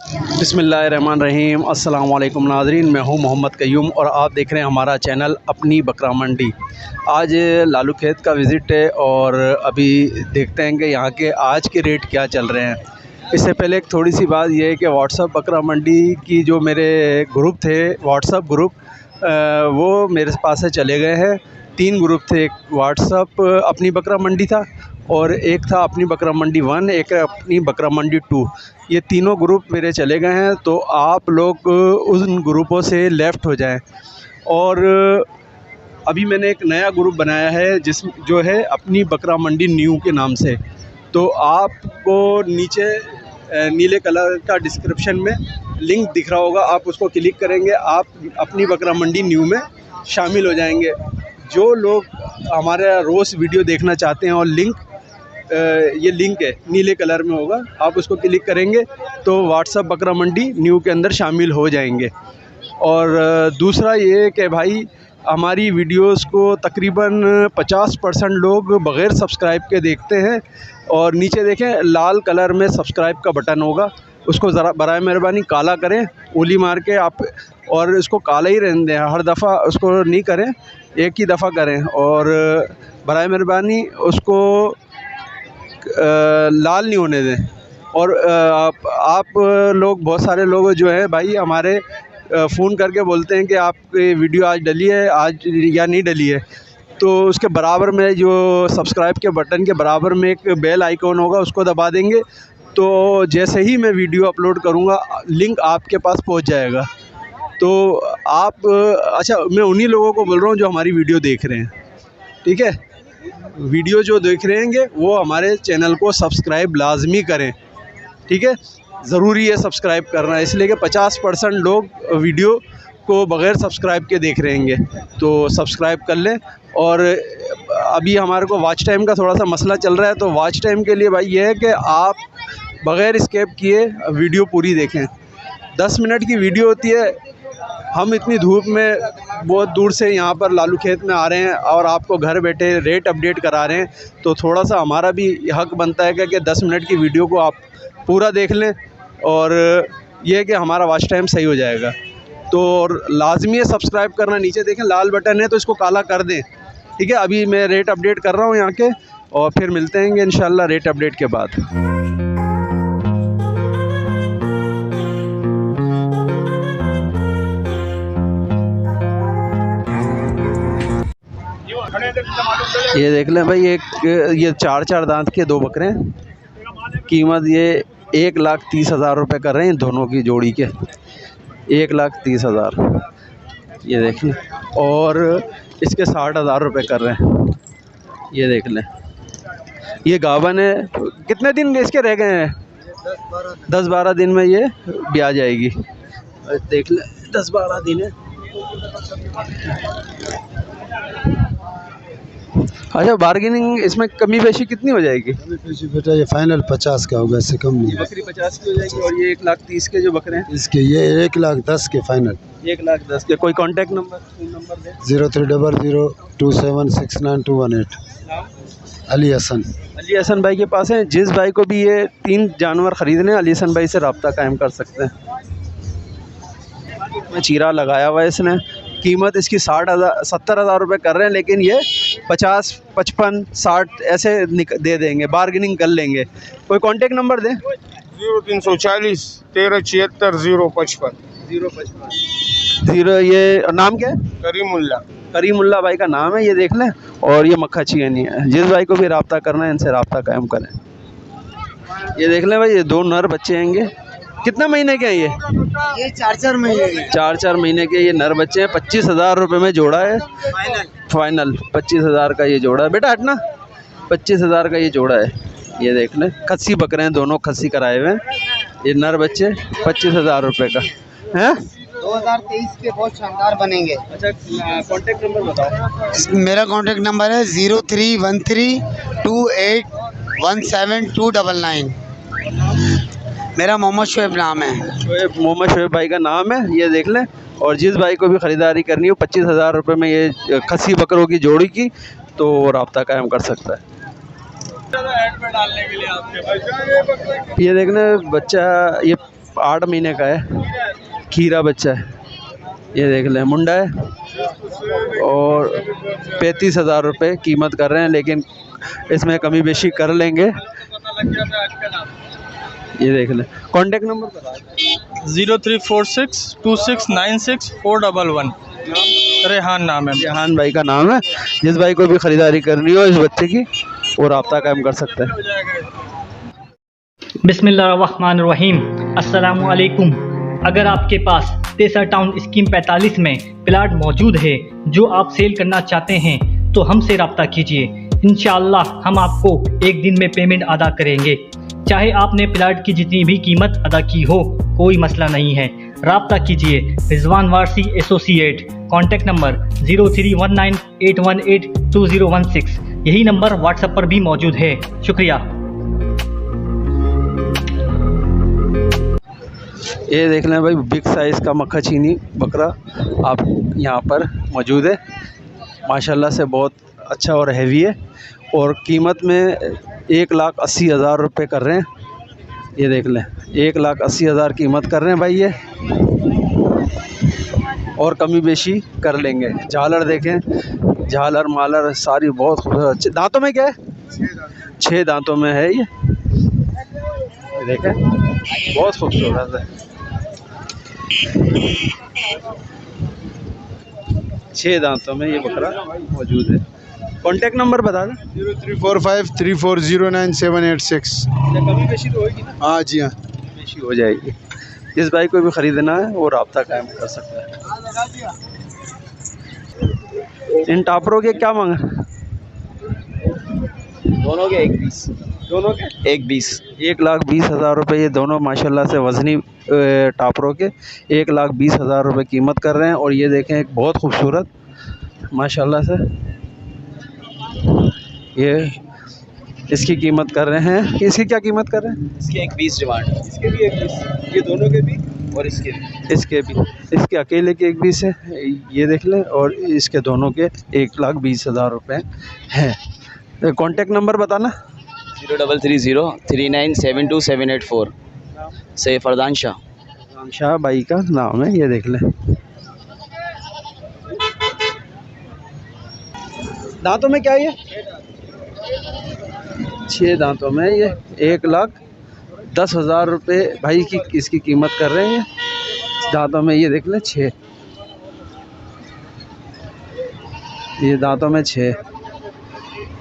बिस्मिल्लाहिर्रहमानिर्रहीम। अस्सलाम वालेकुम नाज़रीन, मैं हूं मोहम्मद कयूम और आप देख रहे हैं हमारा चैनल अपनी बकरा मंडी। आज लालू खेत का विज़िट है और अभी देखते हैं कि यहाँ के आज के रेट क्या चल रहे हैं। इससे पहले एक थोड़ी सी बात यह है कि व्हाट्सअप बकरा मंडी की जो मेरे ग्रुप थे, व्हाट्सअप ग्रुप, वो मेरे पास से चले गए हैं। 3 ग्रुप थे, एक व्हाट्सअप अपनी बकरा मंडी था और एक था अपनी बकरा मंडी 1, एक अपनी बकरा मंडी 2। ये तीनों ग्रुप मेरे चले गए हैं, तो आप लोग उन ग्रुपों से लेफ़्ट हो जाएं। और अभी मैंने एक नया ग्रुप बनाया है जो है अपनी बकरा मंडी न्यू के नाम से। तो आपको नीचे नीले कलर का डिस्क्रिप्शन में लिंक दिख रहा होगा, आप उसको क्लिक करेंगे, आप अपनी बकरा मंडी न्यू में शामिल हो जाएंगे। जो लोग हमारा रोज़ वीडियो देखना चाहते हैं और ये लिंक है, नीले कलर में होगा, आप उसको क्लिक करेंगे तो व्हाट्सअप बकरा मंडी न्यू के अंदर शामिल हो जाएंगे। और दूसरा ये कि भाई हमारी वीडियोस को तकरीबन 50% लोग बग़ैर सब्सक्राइब के देखते हैं। और नीचे देखें लाल कलर में सब्सक्राइब का बटन होगा, उसको ज़रा बराए मेहरबानी काला करें, उंगली मार के आप, और इसको काला ही रहने दें, हर दफ़ा उसको नहीं करें, एक ही दफ़ा करें। और बराए मेहरबानी उसको लाल नहीं होने दें। और आप लोग, बहुत सारे लोग जो है भाई हमारे फ़ोन करके बोलते हैं कि आपकी वीडियो आज डली है, आज या नहीं डली है। तो उसके बराबर में जो सब्सक्राइब के बटन के बराबर में एक बेल आइकॉन होगा, उसको दबा देंगे तो जैसे ही मैं वीडियो अपलोड करूँगा लिंक आपके पास पहुँच जाएगा। तो आप अच्छा, मैं उन्हीं लोगों को बोल रहा हूँ जो हमारी वीडियो देख रहे हैं, ठीक है। वीडियो जो देख रहे हैं वो हमारे चैनल को सब्सक्राइब लाजमी करें, ठीक है। ज़रूरी है सब्सक्राइब करना, इसलिए कि 50% लोग वीडियो को बग़ैर सब्सक्राइब के देख रहे हैं, तो सब्सक्राइब कर लें। और अभी हमारे को वॉच टाइम का थोड़ा सा मसला चल रहा है, तो वॉच टाइम के लिए भाई ये है कि आप बग़ैर स्किप किए वीडियो पूरी देखें। 10 मिनट की वीडियो होती है, हम इतनी धूप में बहुत दूर से यहाँ पर लालू खेत में आ रहे हैं और आपको घर बैठे रेट अपडेट करा रहे हैं, तो थोड़ा सा हमारा भी हक बनता है कि 10 मिनट की वीडियो को आप पूरा देख लें। और ये है कि हमारा वॉच टाइम सही हो जाएगा। तो लाजमी है सब्सक्राइब करना। नीचे देखें लाल बटन है, तो इसको काला कर दें, ठीक है। अभी मैं रेट अपडेट कर रहा हूँ यहाँ के, और फिर मिलते हैं इंशाल्लाह रेट अपडेट के बाद। ये देख लें भाई, ये 4 दांत के 2 बकरे हैं। कीमत ये 1,30,000 रुपये कर रहे हैं दोनों की जोड़ी के, 1,30,000 ये देख लें। और इसके 60,000 रुपये कर रहे हैं, ये देख लें। ये गाभन है, कितने दिन इसके रह गए हैं? 10-12 दिन में ये भी आ जाएगी, देख लें, 10-12 दिन है। अच्छा, बार्गेनिंग इसमें कमी बेशी कितनी हो जाएगी? कमी बेशी बेटा ये फाइनल 50 का होगा, इससे कम नहीं। बकरी 50 की हो जाएगी। और ये 1,30,000 के जो बकरे हैं, इसके ये 1,10,000 के फाइनल। 1,10,000 के। कोई कांटेक्ट नंबर, फ़ोन नंबर दे? 0300276918। अली हसन। अली हसन भाई के पास है। जिस भाई को भी ये 3 जानवर ख़रीदने, अली हसन भाई से रब्ता कायम कर सकते हैं। में चीरा लगाया हुआ है इसने। कीमत इसकी 70,000 रुपये कर रहे हैं, लेकिन ये 50, 55, 60 ऐसे दे देंगे, बार्गेनिंग कर लेंगे। कोई कांटेक्ट नंबर दें? 0340 1376 055। 0। ये नाम क्या है? करीमुल्ला। करीमुल्ला भाई का नाम है, ये देख लें। और ये मक्खा चिकनी है। जिस भाई को भी रब्ता करना है इनसे रब्ता कायम करें। ये देख लें भाई, ये 2 नर बच्चे हैंगे। कितने महीने के हैं ये? 4-4 महीने के। 4-4 महीने के ये नर बच्चे हैं। 25,000 रुपये में जोड़ा है, फाइनल 25,000 का ये जोड़ा है। बेटा हटना, 25,000 का ये जोड़ा है, ये देख लें। खस्सी बकरे हैं, दोनों खस्सी कराए हुए हैं। ये नर बच्चे 25,000 रुपये का है। 2023 के बहुत शानदार बनेंगे। अच्छा, कॉन्टेक्ट नंबर बताओ। मेरा कॉन्टेक्ट नंबर है 031328172999। मेरा मोहम्मद शुएब नाम है। मोहम्मद शुएब भाई का नाम है, ये देख लें। और जिस भाई को भी ख़रीदारी करनी हो 25,000 रुपये में ये खस्सी बकरों की जोड़ी की, तो वो रब्ता कायम कर सकता है। ये देखना बच्चा, ये 8 महीने का है, खीरा बच्चा है, ये देख लें, मुंडा है और 35,000 रुपये कीमत कर रहे हैं, लेकिन इसमें कमी बेशी कर लेंगे। ये देख लें। कॉन्टेक्ट नंबर बता दें। 03462696 411। रेहान नाम है। रेहान भाई का नाम है। जिस भाई को भी ख़रीदारी करनी हो इस बच्चे की, वो रब्ता कायम कर सकते हैं। बिस्मिल्लाहिर्रहमानिर्रहीम। अस्सलामु अलैकुम। अगर आपके पास तेसा टाउन स्कीम 45 में प्लाट मौजूद है जो आप सेल करना चाहते हैं तो हमसे रब्ता कीजिए। इंशाअल्लाह हम आपको एक दिन में पेमेंट अदा करेंगे। चाहे आपने प्लाट की जितनी भी कीमत अदा की हो, कोई मसला नहीं है। रब्ता कीजिए Rizwan Warsi associate. Contact number 0319818216। यही नंबर व्हाट्सएप पर भी मौजूद है। शुक्रिया। ये देख लें भाई, बिग साइज़ का मक्खा चीनी बकरा आप यहाँ पर मौजूद है। माशाल्लाह से बहुत अच्छा और हैवी है और कीमत में 1,80,000 रुपये कर रहे हैं। ये देख लें, 1,80,000 कीमत कर रहे हैं भाई ये, और कमी बेशी कर लेंगे। झालर देखें, झालर मालर सारी बहुत खूबसूरत। दांतों में क्या है? 6 दांतों में है ये देखें, बहुत खूबसूरत है। 6 दांतों में ये बकरा मौजूद है। कॉन्टैक्ट नंबर बता दें। 0345340978 कमी बेशी तो होगी ना? हाँ जी हाँ, बेशी हो जाएगी। जिस भाई को भी ख़रीदना है वो रब्ता कायम कर सकता है। इन टापरों के क्या मांग? दोनों के 120। दोनों के 120। 1,20,000 रुपये ये दोनों माशाल्लाह से वज़नी टापरों के 1,20,000 रुपये कीमत कर रहे हैं। और ये देखें, एक बहुत खूबसूरत माशाल्लाह से ये इसकी कीमत कर रहे हैं। इसकी क्या कीमत कर रहे हैं? इसके 120 डिमांड। इसके भी 1,20, ये दोनों के भी और इसके भी। इसके भी। इसके अकेले के 1,20 है, ये देख लें, और इसके दोनों के 1,20,000 रुपये हैं। कॉन्टैक्ट नंबर बताना। 0330397278 से फरदान शाह भाई का नाम है, ये देख लें। दांतों में क्या है ये? 6 दांतों में ये 1,10,000 रुपये भाई की इसकी कीमत कर रहे हैं। दांतों में ये देख लें 6, ये दांतों में 6,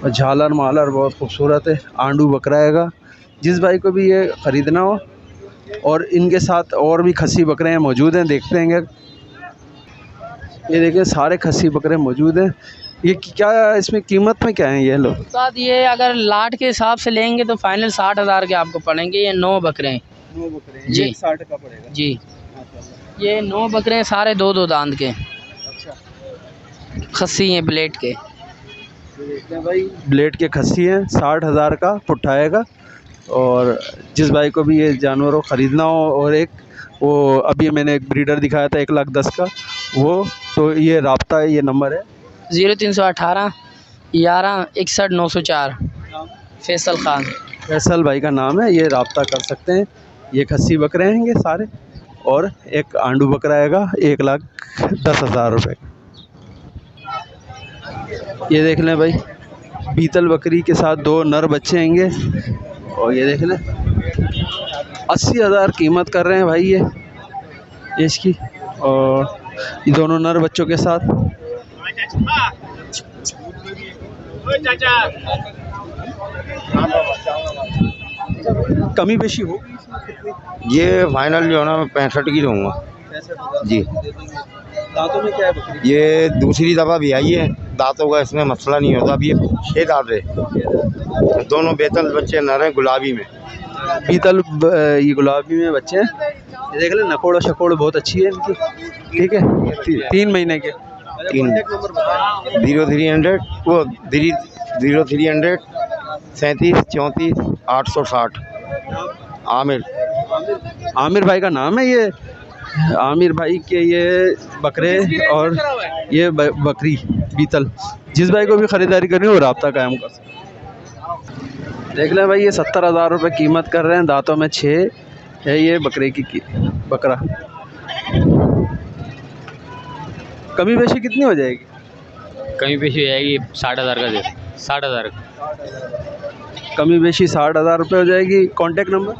और झालर मालर बहुत खूबसूरत है। आंडू बकरा हैगा। जिस भाई को भी ये ख़रीदना हो, और इनके साथ और भी खस्सी बकरे मौजूद हैं, देखते हैं। ये देखिए, सारे खस्सी बकरे मौजूद हैं। ये क्या इसमें कीमत में क्या है ये लोग? साथ ये अगर लाट के हिसाब से लेंगे तो फाइनल 60,000 के आपको पड़ेंगे। ये 9 बकरे हैं। 9 बकरे जी। 60 का पड़ेगा जी। ये 9 बकरे हैं, सारे 2-2 दांत के। अच्छा, खस्सी हैं ब्लेड के। देखते हैं भाई, ब्लेड के खस्सी हैं। 60,000 का पुट्ठा आएगा। और जिस भाई को भी ये जानवरों ख़रीदना हो, और एक वो अभी मैंने एक ब्रीडर दिखाया था 1,10,000 का, वो तो ये रब्ता है, ये नंबर है 0318 11 61 904। फैसल खान। फैसल भाई का नाम है, ये रब्ता कर सकते हैं। ये खस्सी बकरे हैं ये सारे, और एक आंडू बकरा आएगा 1,10,000 रुपये। ये देख लें भाई, बीतल बकरी के साथ 2 नर बच्चे आएंगे। और ये देख लें, 80,000 कीमत कर रहे हैं भाई ये इसकी, और ये दोनों नर बच्चों के साथ। कमी बेशी हो ये फाइनल जो है ना, मैं 65 की दूँगा जी। दांतों में क्या है बकरी? ये दूसरी दफ़ा भी आई है, दांतों का इसमें मसला नहीं होता। अब ये 6 दांत है, दोनों बेतल बच्चे नर हैं, गुलाबी में। बीतल ये गुलाबी में बच्चे हैं। ये देख लें, नकोड़ शकोड़ बहुत अच्छी है इनकी। ठीक है, 3 महीने के। 0300 वो 0300 37 34 860। आमिर। आमिर भाई का नाम है ये। आमिर भाई के ये बकरे और ये बकरी बीतल, जिस भाई को भी ख़रीदारी करनी हो रब्ता कायम कर सकते। देख लें भाई, ये 70,000 रुपये कीमत कर रहे हैं। दांतों में 6, है ये बकरे की बकरा। कमी बेशी कितनी हो जाएगी? कमी पेशी हो जाएगी 60,000 का दे 60,000 कमी बेशी 60,000 रुपये हो जाएगी। Contact number?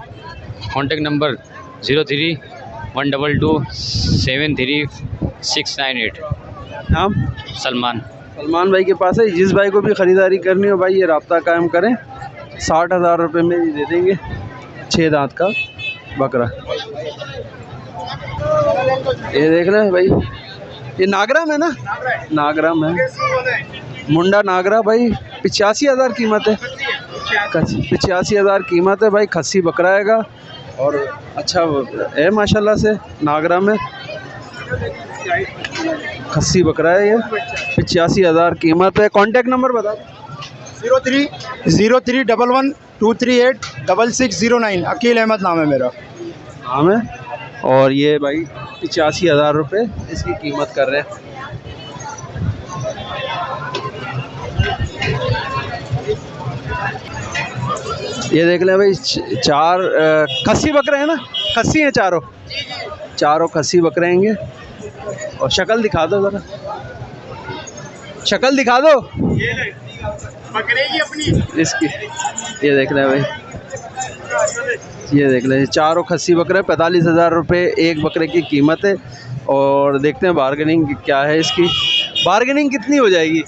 Contact number 03-122-73698। नाम? सलमान। सलमान भाई के पास है। जिस भाई को भी ख़रीदारी करनी हो भाई ये रब्ता कायम करें, 60,000 रुपये में ही दे देंगे 6 दांत का बकरा। ये देख रहे हैं भाई, ये नागरा में ना, नागरा में मुंडा नागरा भाई। 85,000 कीमत है, 85,000 कीमत है भाई। खस्सी बकरा आएगा और अच्छा है माशाल्लाह से। नागरा में खस्सी बकरा है ये, 85,000 कीमत है। कांटेक्ट नंबर बता। 03-01-238-6609। अकील अहमद नाम है मेरा। नाम है। और ये भाई 85,000 रुपये इसकी कीमत कर रहे हैं। ये देख लें भाई, 4 खस्सी बकरे हैं ना, खस्सी हैं चारों खस्सी बकरे हैं। और शक्ल दिखा दो ज़रा, शक्ल दिखा दो बकरे की अपनी इसकी। ये देख रहे हैं भाई, ये देख लें, चारों खस्सी बकरे, 45,000 रुपये एक बकरे की कीमत है। और देखते हैं बार्गेनिंग क्या है इसकी। बार्गेनिंग कितनी हो जाएगी?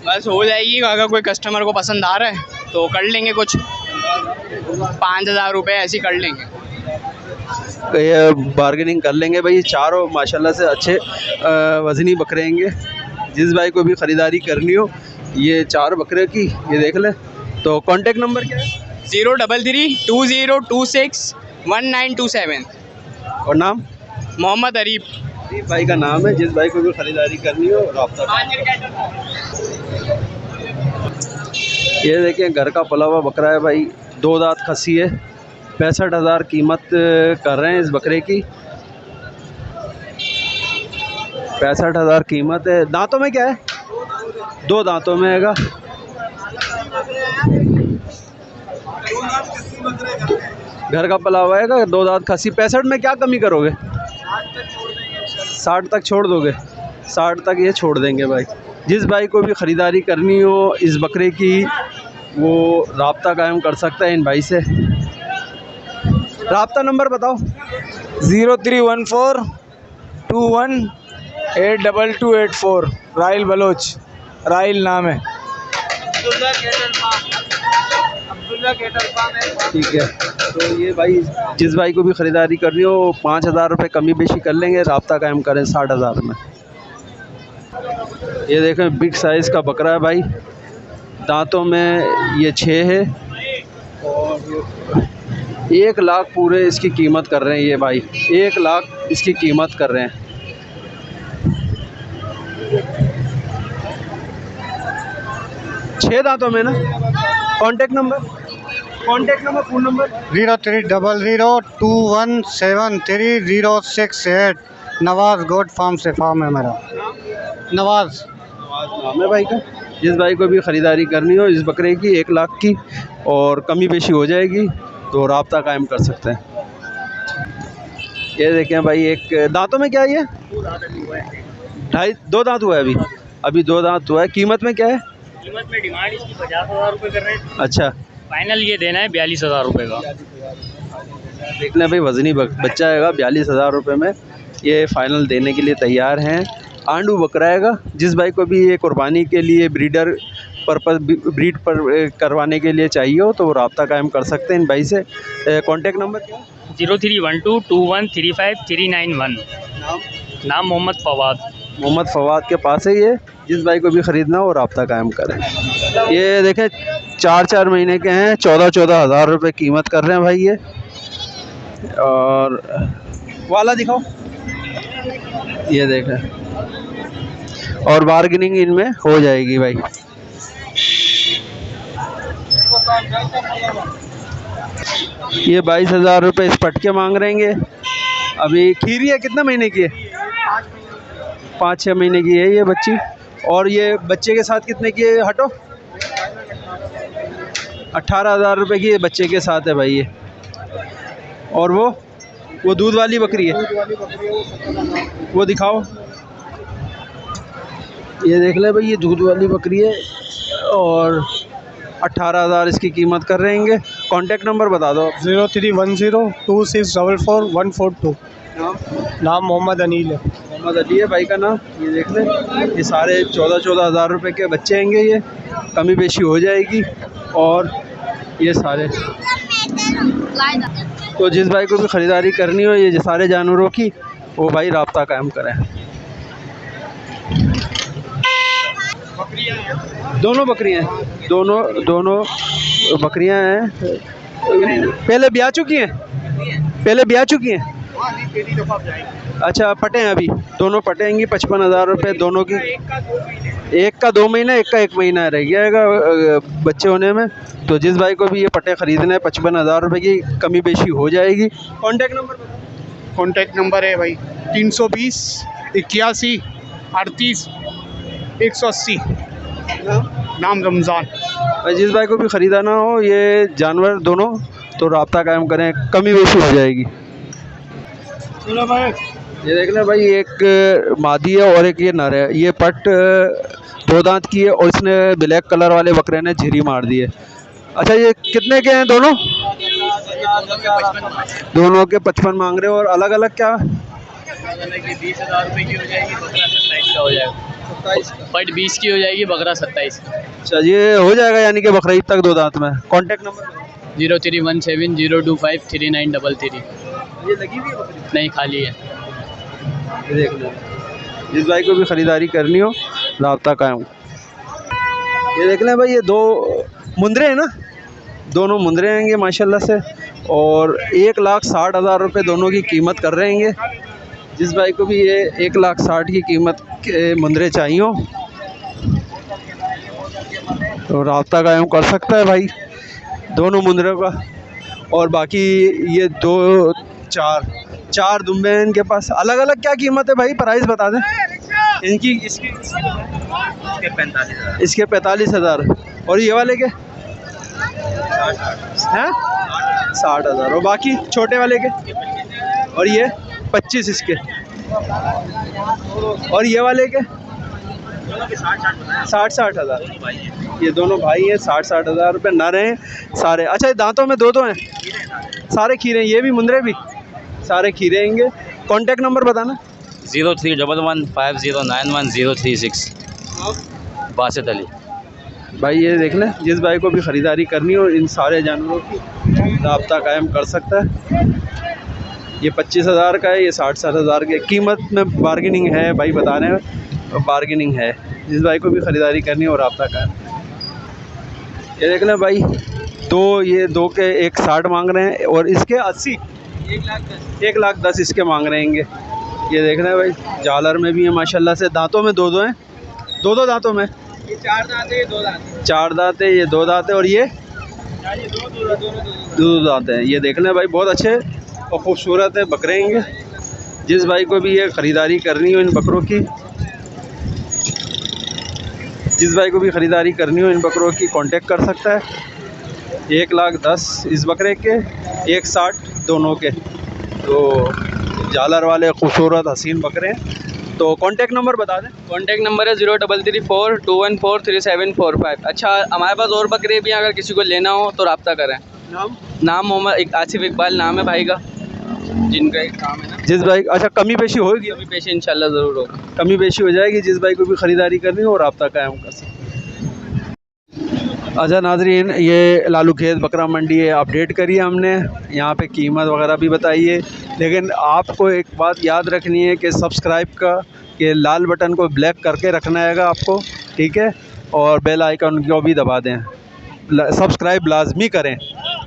बस हो जाएगी, अगर कोई कस्टमर को पसंद आ रहा है तो कर लेंगे, कुछ 5,000 रुपये ऐसे कर लेंगे। ये बार्गेनिंग कर लेंगे भाई। चारों माशाल्लाह से अच्छे वज़नी बकरे हैं। जिस भाई को भी ख़रीदारी करनी हो ये 4 बकरे की ये देख ले। तो कांटेक्ट नंबर क्या है? 033-2026-1927। और नाम? मोहम्मद अरीब भाई का नाम है। जिस भाई को भी ख़रीदारी करनी हो रब्ता। ये देखें घर का पला हुआ बकरा है भाई, 2 दांत खस्सी है, 65,000 कीमत कर रहे हैं इस बकरे की। 65,000 कीमत है। दांतों में क्या है? 2 दांतों में हैगा। घर का पला हुआ है, 2 दांत खस्सी। 65 में क्या कमी करोगे? 60 तक छोड़ दोगे? 60 तक ये छोड़ देंगे भाई। जिस भाई को भी ख़रीदारी करनी हो इस बकरे की वो राब्ता कायम कर सकता है इन भाई से। राब्ता नंबर बताओ। 031421828284। राइल बलोच, राइल नाम है। ठीक है। तो ये भाई जिस भाई को भी ख़रीदारी करनी हो 5,000 रुपये कमी बेशी कर लेंगे, राब्ता कायम करें 60,000 में। ये देखें बिग साइज़ का बकरा है भाई, दांतों में ये 6 है और 1 लाख पूरे इसकी कीमत कर रहे हैं ये भाई। 1 लाख इसकी कीमत कर रहे हैं। छः दांतों में ना। Contact number phone number 03-002173-068। नवाज़ गोट फार्म से फार्म है मेरा। नवाज़ नाम है भाई का। जिस भाई को भी ख़रीदारी करनी हो इस बकरे की 1 लाख की और कमी बेशी हो जाएगी तो राब्ता कायम कर सकते हैं। ये देखें भाई, एक दांतों में क्या है? ये 2 दांत हुआ है अभी 2 दांत हुआ है। कीमत में क्या है? कीमत में डिमांड इसकी 50,000 रुपये कर रहे हैं। अच्छा, फाइनल ये देना है 42,000 रुपये का। देख लें भाई, वज़नी बच्चा आएगा 42,000 रुपये में। ये फ़ाइनल देने के लिए तैयार हैं। आंडू बकरा आएगा। जिस भाई को भी ये कुर्बानी के लिए ब्रीड पर करवाने के लिए चाहिए हो तो वो राब्ता कायम कर सकते हैं इन भाई से। कांटेक्ट नंबर क्या है? 031221353991। नाम मोहम्मद फवाद के पास है ये। जिस भाई को भी ख़रीदना हो राब्ता कायम करें। ये देखें 4 महीने के हैं, 14,000 रुपये कीमत कर रहे हैं भाई ये। और वाला दिखाओ। ये देखें, और बार्गेनिंग इनमें हो जाएगी भाई। ये 22,000 रुपये इस पटके मांग रहे हैं। अभी खीरी है, कितना महीने की है? 5-6 महीने की है ये बच्ची। और ये बच्चे के साथ कितने की है? हटो, 18,000 रुपये की ये बच्चे के साथ है भाई ये। और वो वो दूध वाली बकरी है, वो दिखाओ। ये देख ले भाई, ये दूध वाली बकरी है और 18,000 इसकी कीमत कर रहे हैं। कॉन्टैक्ट नंबर बता दो। 031026444142। नाम मोहम्मद अनील है। मोहम्मद अली है भाई का नाम। ये देख ले, ये सारे 14-14 हज़ार रुपये के बच्चे हैंगे, ये कमी बेशी हो जाएगी। और ये सारे, तो जिस भाई को भी ख़रीदारी करनी हो ये सारे जानवरों की, वो भाई राब्ता कायम करें। दोनों बकरियां हैं, दोनों बकरियां हैं। पहले ब्याह चुकी हैं? अच्छा, पटे हैं अभी, दोनों पटेंगी। 55,000 रुपये दोनों की। एक का 2 महीना, एक का 1 महीना रह जाएगा बच्चे होने में। तो जिस भाई को भी ये पटे ख़रीदना है 55,000 रुपये की कमी बेशी हो जाएगी। कॉन्टैक्ट नंबर है भाई 320 81 38 180। नाम रमज़ान। जिस भाई को भी ख़रीदाना हो ये जानवर दोनों, तो राब्ता कायम करें, कमी बेशी हो जाएगी। ये देख लें भाई, एक मादी है और एक ये नर है। ये पट 2 दांत की है और इसने ब्लैक कलर वाले बकरे ने झिरी मार दी है। अच्छा, ये कितने के हैं दोनों? दोनों के 55 मांग रहे हो। और अलग अलग क्या? 20,000 रुपये की हो जाएगी, बकरा 27 का हो जाएगा। पट 20 की हो जाएगी, बकरा 27 का। अच्छा, ये हो जाएगा यानी कि बकरीद तक 2 दांत में। Contact number 0317025333। ये लगी हुई है बकरी? नहीं, खाली है। ये देख लो, जिस भाई को भी ख़रीदारी करनी हो राब्ता कायम। ये देख लें भाई, ये 2 मुंदरे हैं ना, दोनों मुंदरे हैंगे माशाल्लाह से। और 1,60,000 रुपये दोनों की कीमत कर रहे हैं। जिस भाई को भी ये 1,60,000 की कीमत के मुंदरे चाहिए हो तो राब्ता कायम कर सकता है भाई, दोनों मुंदरों का। और बाकी ये 4 दुम्बे हैं इनके पास। अलग अलग क्या कीमत है भाई, प्राइस बता दें इनकी। इसके 45,000। और ये वाले के हैं 60,000। और बाकी छोटे वाले के, और ये 25 इसके। और ये वाले के 60,000। ये दोनों भाई हैं, 60,000 रुपये नर हैं सारे। अच्छा, दांतों में 2 हैं, सारे खीरे हैं। ये भी मुंदरे भी सारे खीरे हैंगे। कॉन्टैक्ट नंबर बताना। 03115091 बासित अली। भाई ये देख लें, जिस भाई को भी ख़रीदारी करनी हो इन सारे जानवरों की राब्ता कायम कर सकता है। ये 25,000 का है, ये 60,000 के। कीमत में बार्गेनिंग है भाई, बता रहे हैं, बार्गेनिंग है। जिस भाई को भी ख़रीदारी करनी हो राब्ता कायम। ये देख लें भाई, ये 2 के 1,60 मांग रहे हैं और इसके 80, 1,10,000 इसके मांग रहे हैं। ये देख रहे हैं भाई, जालर में भी है माशाल्लाह से। दांतों में 2 हैं, 2 दांतों में। ये 4 दांत है, ये 2 दांत है। 4 दांत है, ये 2 दांत है। और ये 2 दांत है। ये देख लें भाई, बहुत अच्छे और ख़ूबसूरत है बकरे हैं। जिस भाई को भी ये ख़रीदारी करनी हो इन बकरों की, इन बकरों की कांटेक्ट कर सकता है। 1,10,000 इस बकरे के, 1,60,000 दोनों के। तो जालर वाले खूबसूरत हसीन बकरे हैं। तो कांटेक्ट नंबर बता दें। कॉन्टैक्ट नंबर है 0334214375। अच्छा, हमारे पास और बकरे भी हैं, अगर किसी को लेना हो तो रब्ता करें। नाम मोहम्मद आसिफ इकबाल नाम है भाई का, जिनका एक काम है ना। जिस भाई, अच्छा, कमी पेशी होगी? कमी पेशी इंशाल्लाह ज़रूर होगी, कमी पेशी हो जाएगी। जिस भाई को भी ख़रीदारी करनी हो रब्ता कायम कर सकते। अच्छा नाज़रीन, ये लालू खेत बकरा मंडी है, अपडेट करिए हमने, यहाँ पे कीमत वगैरह भी बताइए। लेकिन आपको एक बात याद रखनी है कि सब्सक्राइब का ये लाल बटन को ब्लैक करके रखना है आपको, ठीक है। और बेल आइकन को भी दबा दें, सब्सक्राइब लाजमी करें।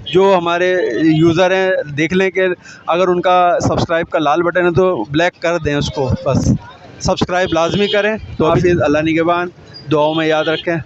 जो हमारे यूज़र हैं देख लें कि अगर उनका सब्सक्राइब का लाल बटन है तो ब्लैक कर दें उसको, बस सब्सक्राइब लाजमी करें। तो हाफिज़, अल्लाह निगहबान, दुआओं में याद रखें।